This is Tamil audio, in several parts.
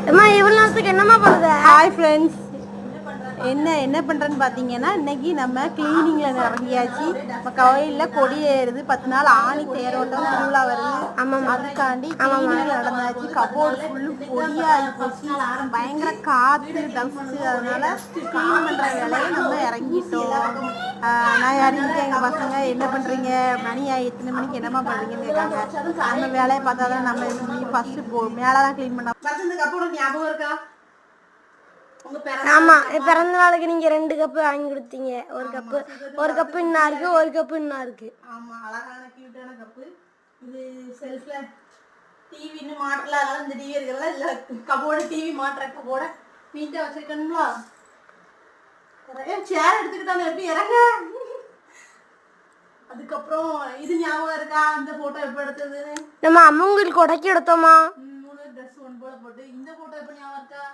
அம்மா இவ்வளவு நேரத்துக்கு என்னம்மா பண்ணுத? ஹாய் ஃப்ரெண்ட்ஸ், என்ன பண்ணுறேன்னு பார்த்தீங்கன்னா, இன்னைக்கு நம்ம கிளீனிங்கில் இறங்கியாச்சு. இப்போ கோயிலில் கொடி ஏறுது, 10 நாள் ஆணி தேரோட்டம் திருவிழா வருது. ஆமாம், அதுக்காண்டி கிளீனிங்கில் நடந்தாச்சு. கபோர்டு ஃபுல்லும் பொடியாகி போச்சு, பயங்கர காற்று டஸ்ட்டு. அதனால க்ளீன் பண்ணுற வேலையை நம்ம இறங்கிட்டோம். நான் இறங்கிட்டு எங்கள் பசங்க என்ன பண்ணுறீங்க, மணி எத்தனை மணிக்கு என்னம்மா பண்ணுறீங்கன்னு கேட்காங்க. நம்ம வேலையை பார்த்தா தான் நம்ம ஃபஸ்ட்டு மேலே தான் க்ளீன் பண்ண. இந்த கப்போட ஞாபகம் இருக்கா? ஆமா, பிறந்த நாளுக்கு நீங்க 2 கப்பு வாங்கி கொடுத்தீங்க. ஒரு கப்பு இன்னும் இருக்கு, ஒரு கப்பு இன்னும் இருக்கு. ஆமா, அழகான கியூட்டான கப்பு. இது செல்ஃப்ல டிவி இன்னும் மாட்டல, அதனால இந்த டிவி இருக்கிறதா இல்ல கப்போட டிவி மாட்டுற கப்போட நீட்டா வச்சிருக்கணுங்களா? சேர் எடுத்துக்கிட்டாங்க, எப்படி இறங்க. அதுக்கப்புறம் இது ஞாபகம் இருக்கா, அந்த போட்டோ எப்ப எடுத்தது? நம்ம அம்மங்களுக்கு உடக்கி எடுத்தோமா? 3 ட்ரெஸ் ஒன் போல போட்டு. இந்த போட்டோ எப்ப ஞாபகம் இருக்கா?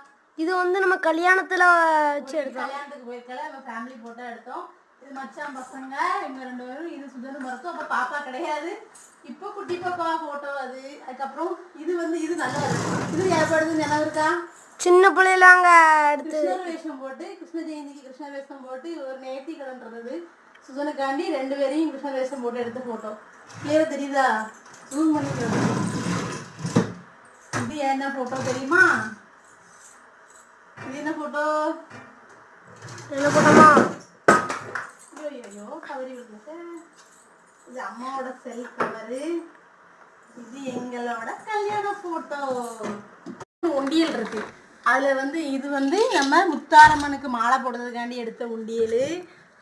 இது வந்து நம்ம கல்யாணத்துல வச்சு எடுத்தோம். கல்யாணத்துக்கு போயிருக்கல, நம்ம ஃபேமிலி போட்டோ எடுத்தோம். இது மச்சான் பசங்க இவங்க 2 பேரும். இது சுதன் மரத்தும். அப்ப பாப்பா கிடையாது, இப்போ குட்டி பாப்பா போட்டோ அது. அதுக்கப்புறம் இது வந்து இது நல்லா இருக்கு. இது ஏற்படுது நினைவு இருக்கா? சின்ன பிள்ளைல அங்க எடுத்து கிருஷ்ணர் வேஷம் போட்டு, கிருஷ்ண ஜெயந்திக்கு கிருஷ்ணர் வேஷம் போட்டு ஒரு நேர்த்தி கடன்றது சுதனுக்காண்டி 2 பேரையும் கிருஷ்ணர் வேஷம் போட்டு எடுத்த போட்டோ. கிளியரா தெரியுதா? ஜூம் பண்ணிக்கிறது. இது என்ன போட்டோ தெரியுமா? இது என்ன போட்டோ? என்ன போட்டோமா? ஐயோ கவரி விடுங்க. இது அம்மாவோட செல் கவரு. இது எங்களோட கல்யாண போட்டோ. உண்டியல் இருக்கு, அதுல வந்து இது வந்து நம்ம முத்தாரம்மனுக்கு மாலை போடுறதுக்காண்டி எடுத்த உண்டியல்.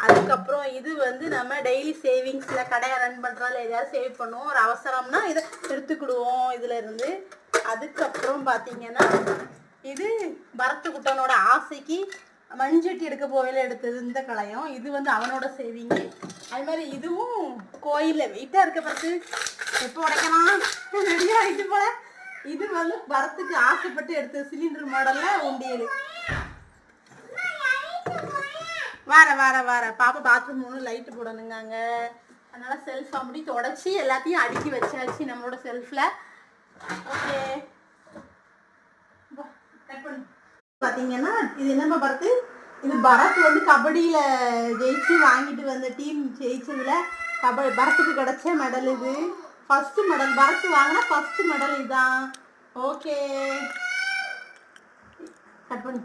அதுக்கப்புறம் இது வந்து நம்ம டெய்லி சேவிங்ஸ்ல கடையை ரன் பண்றதுல ஏதாவது சேவ் பண்ணுவோம், ஒரு அவசரம்னா இதை எடுத்துக்கிடுவோம் இதுல இருந்து. அதுக்கப்புறம் பாத்தீங்கன்னா இது பரத்து குட்டனோட ஆசைக்கு மண்சட்டி எடுக்க போவையில எடுத்தது இந்த கலையம். இது வந்து அவனோட சேவிங். அது மாதிரி இதுவும் கோயில்ல வெயிட்டா இருக்க பார்த்து எப்போ உடைக்கலாம் ரெடியா ஆயிட்டு போல. இது வந்து பரத்துக்கு ஆசைப்பட்டு எடுத்தது சிலிண்டர் மாடல்ல உண்டியல். வார பாப்பா பாத்ரூம் ஒன்று லைட்டு போடணுங்க அங்க, அதனால செல்ஃப் அப்படி தொடச்சி எல்லாத்தையும் அடுக்கி வச்சாச்சு நம்மளோட செல்ஃப்ல. ஓகே, பாத்தீங்கன்னா இது என்னமா பரத்து, இது பரத் வந்து கபடியில ஜெயிச்சு வாங்கிட்டு வந்த டீம் ஜெயிச்சதுல பரத்துக்கு கிடைச்ச மெடல். இது ஃபர்ஸ்ட் மெடல், பரத் வாங்கினா ஃபர்ஸ்ட் மெடல் இதுதான். ஓகே, கட் பண்ணி